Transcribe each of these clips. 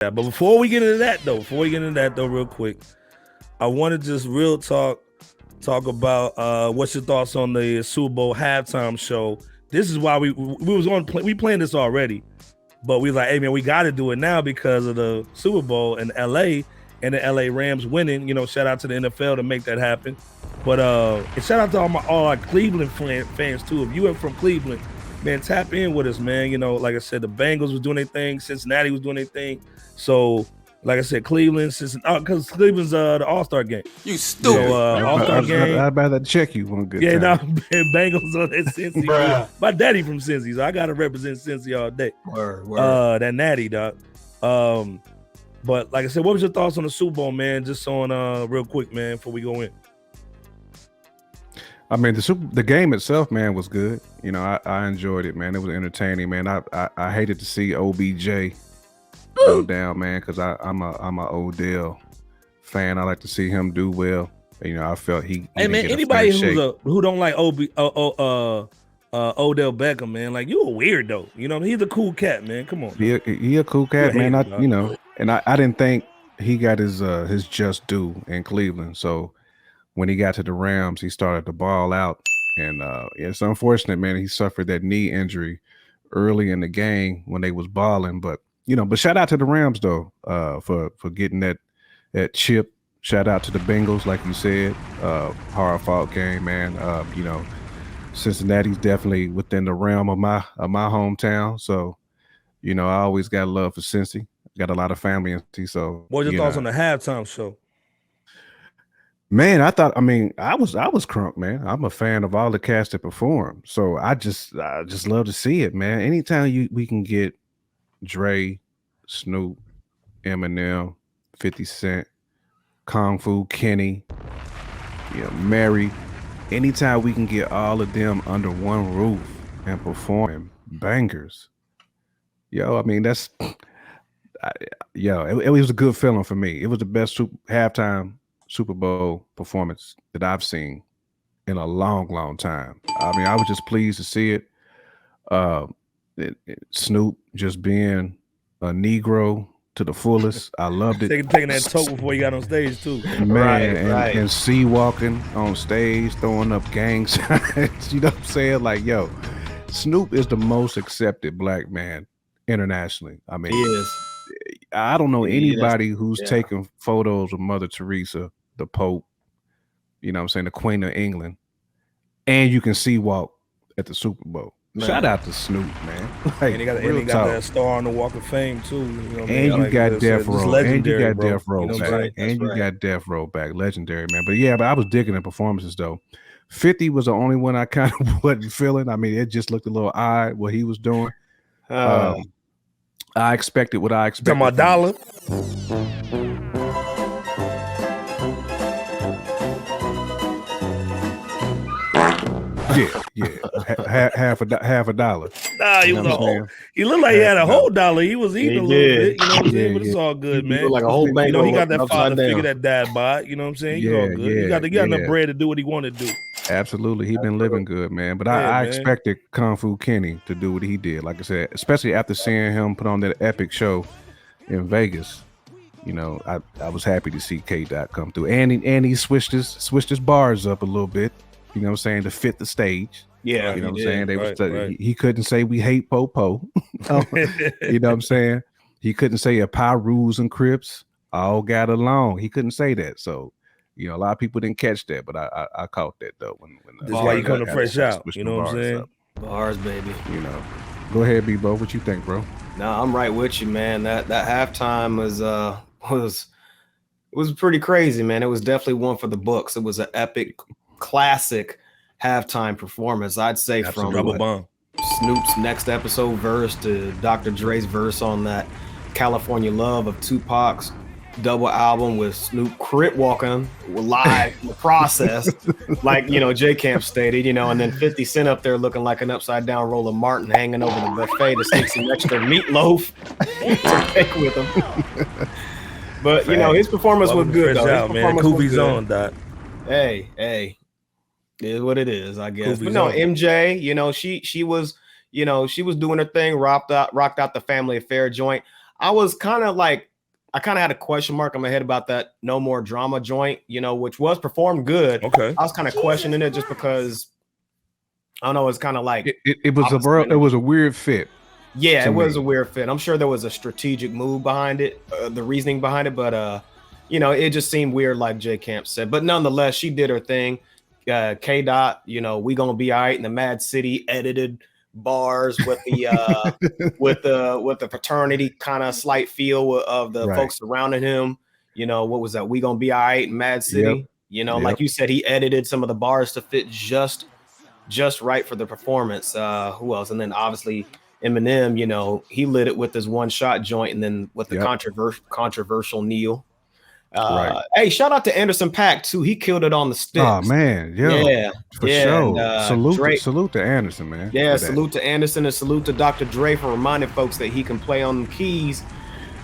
But before we get into that though, real quick, I want to just real talk about what's your thoughts on the Super Bowl halftime show. This is why we planned this already, but we like, hey man, we got to do it now because of the Super Bowl in LA and the LA Rams winning. You know, shout out to the NFL to make that happen. But and shout out to all our Cleveland fans too. If you are from Cleveland, man, tap in with us, man. You know, like I said, the Bengals was doing their thing, Cincinnati was doing their thing. So, like I said, Cleveland, because Cleveland's the All-Star game. You stupid. So, All-Star game. I'd rather check you one good time. No, Bengals on that Cincy. My daddy from Cincy, so I gotta represent Cincy all day. Word. That natty, dog. But like I said, what was your thoughts on the Super Bowl, man? Just on real quick, man, before we go in. I mean, the game itself, man, was good. You know, I enjoyed it, man. It was entertaining, man. I hated to see OBJ go down, man, because I'm a Odell fan. I like to see him do well. You know, I felt he. Hey man, anybody who don't like Odell Beckham, man, like you a weirdo. You know, he's a cool cat, man. Come on. He a cool cat, man. You know, and I didn't think he got his just due in Cleveland. So when he got to the Rams, he started to ball out, and it's unfortunate, man. He suffered that knee injury early in the game when they was balling, but. You know, but shout out to the Rams though, for getting that chip. Shout out to the Bengals, like you said, hard fought game, man. You know, Cincinnati's definitely within the realm of my hometown. So, you know, I always got love for Cincy. Got a lot of family in Cincy. So, what was your thoughts on the halftime show? Man, I was crunk, man. I'm a fan of all the cast that performed. So I just love to see it, man. Anytime we can get Dre, Snoop, Eminem, 50 Cent, Kung Fu Kenny, you know, Mary. Anytime we can get all of them under one roof and performing bangers, yo, I mean it was a good feeling for me. It was the best halftime Super Bowl performance that I've seen in a long, long time. I mean, I was just pleased to see it. Snoop just being a Negro to the fullest. I loved it. Taking that toke before he got on stage too. Man, and C walking on stage, throwing up gang signs. You know what I'm saying? Like, yo, Snoop is the most accepted black man internationally. I mean, he is. I don't know anybody who's taking photos of Mother Teresa, the Pope, you know what I'm saying, the Queen of England, and you can see walk at the Super Bowl. Man. Shout out to Snoop, man. Like, and he got that star on the Walk of Fame too. You know and you like got Death Row, and you got Death Row back, and you got Death Row back. Legendary, man. But yeah, I was digging the performances though. 50 was the only one I kind of wasn't feeling. I mean, it just looked a little odd what he was doing. I expected what I expected. Talking about Dollar. Yeah, half a dollar. Nah, he was a whole. He looked like he had a whole dollar. He was eating a little bit. You know what I'm saying? But it's all good, man. He like a whole bank. You know, he got that father figure that dad bought. You know what I'm saying? He's all good. He got enough bread to do what he wanted to do. Absolutely, he been living good, man. But I expected Kung Fu Kenny to do what he did. Like I said, especially after seeing him put on that epic show in Vegas. You know, I was happy to see K-Dot come through, and he switched his bars up a little bit. You know what I'm saying, to fit the stage. Yeah, you know what I'm saying. He couldn't say we hate Po-Po. You know what I'm saying. He couldn't say a Pyrus and Crips all got along. He couldn't say that. So, you know, a lot of people didn't catch that, but I caught that though. When this is why you come to Fresh Out. You know what I'm saying? Bars, baby. You know. Go ahead, Bebo. What you think, bro? No, I'm right with you, man. That halftime was pretty crazy, man. It was definitely one for the books. It was an epic, classic halftime performance. I'd say from Snoop's Next Episode verse to Dr. Dre's verse on that California Love of Tupac's double album with Snoop crit walking live in the process, like, you know, J Camp stated, you know, and then 50 Cent up there looking like an upside down roll of Martin hanging over the buffet to stick some extra meatloaf to take with him. But you know, his performance was good though. Out, man. Koofy's on, Doc. Hey, it is what it is, I guess. Koofy's but no, on. MJ, you know, she was, you know, she was doing her thing, rocked out the Family Affair joint. I was kind of like I kind of had a question mark in my head about that No More Drama joint, you know, which was performed good. Okay. I was kind of questioning it just because I don't know, it's kind of like it was a weird fit. Yeah, it was a weird fit. I'm sure there was a strategic move behind it, the reasoning behind it, but you know, it just seemed weird, like J Camp said. But nonetheless, she did her thing. K Dot, you know, we gonna be all right in the Mad City edited bars with the with the fraternity kind of slight feel of the folks surrounding him. You know, what was that? We gonna be all right in Mad City. Yep. You know, like you said, he edited some of the bars to fit just right for the performance. Who else? And then obviously Eminem, you know, he lit it with his one shot joint, and then with the controversial Neil. Hey, shout out to Anderson .Paak too. He killed it on the sticks. Oh man, for sure. And, salute to Anderson, man. Yeah, salute to Anderson and salute to Dr. Dre for reminding folks that he can play on the keys.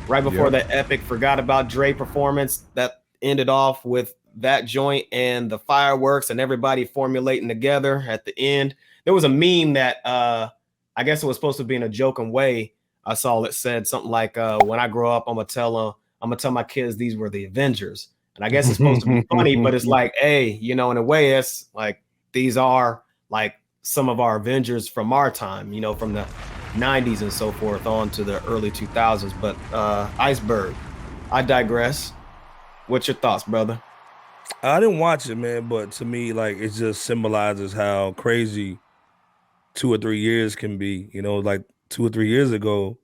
Right before that epic Forgot About Dre performance that ended off with that joint and the fireworks and everybody formulating together at the end. There was a meme that I guess it was supposed to be in a joking way. I saw it said something like, when I grow up, I'm gonna tell my kids these were the Avengers. And I guess it's supposed to be funny, but it's like, hey, you know, in a way, it's like these are like some of our Avengers from our time, you know, from the 90s and so forth on to the early 2000s. But Iceberg, I digress. What's your thoughts, brother? I didn't watch it, man, but to me, like, it just symbolizes how crazy 2 or 3 years can be. You know, like 2 or 3 years ago,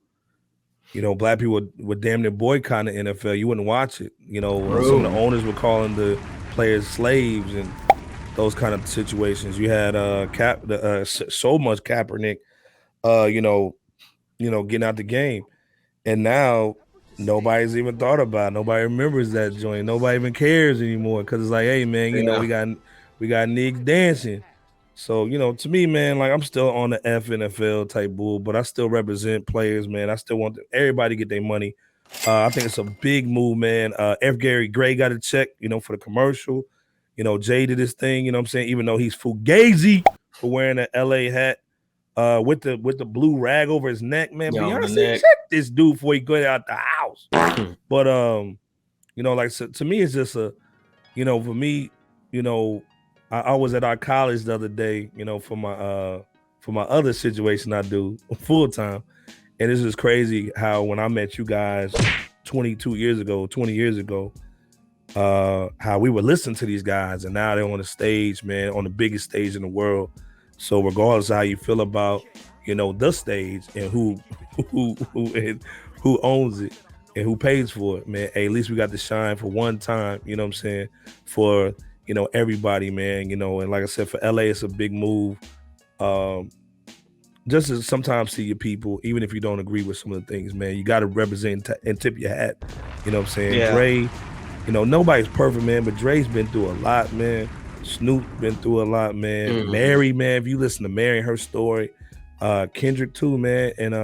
you know, black people would damn near boycott the NFL. You wouldn't watch it. You know, some of the owners were calling the players slaves and those kind of situations. You had so much Kaepernick, you know, getting out the game, and now nobody's even thought about it. Nobody remembers that joint. Nobody even cares anymore because it's like, hey man, you know, we got niggas dancing. So, you know, to me, man, like I'm still on the NFL type bull, but I still represent players, man. I still want everybody to get their money. I think it's a big move, man. F. Gary Gray got a check, you know, for the commercial. You know, Jay did his thing, you know what I'm saying? Even though he's fugazi for wearing an LA hat with the blue rag over his neck, man. Beyonce, check this dude before he go out the house. But you know, like, so, to me, it's just a, you know, for me, you know, I was at our college the other day, you know, for my other situation I do full time. And it's just crazy how when I met you guys 20 years ago, how we would listen to these guys, and now they're on the stage, man, on the biggest stage in the world. So regardless of how you feel about, you know, the stage and who owns it and who pays for it, man, hey, at least we got to shine for one time, you know what I'm saying, for, you know, everybody, man, you know. And like I said, for LA, it's a big move. Just to sometimes see your people, even if you don't agree with some of the things, man, you got to represent and tip your hat. You know what I'm saying? Yeah. Dre, you know, nobody's perfect, man, but Dre's been through a lot, man. Snoop been through a lot, man. Mm-hmm. Mary, man, if you listen to Mary and her story, Kendrick too, man. And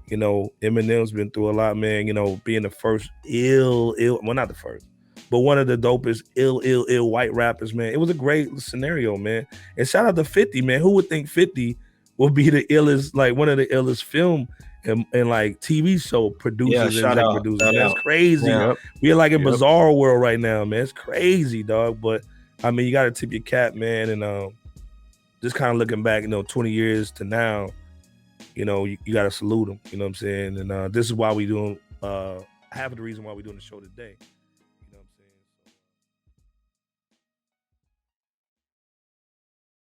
you know, Eminem's been through a lot, man. You know, being the first well, not the first, but one of the dopest ill white rappers, man. It was a great scenario, man. And shout out to 50, man. Who would think 50 will be the illest, like one of the illest film and like TV show producers and producers? That's crazy. Yep. We're like in bizarre world right now, man. It's crazy, dog. But I mean, you got to tip your cap, man. And just kind of looking back, you know, 20 years to now, you know, you got to salute them. You know what I'm saying? And this is why we doing half of the reason why we're doing the show today.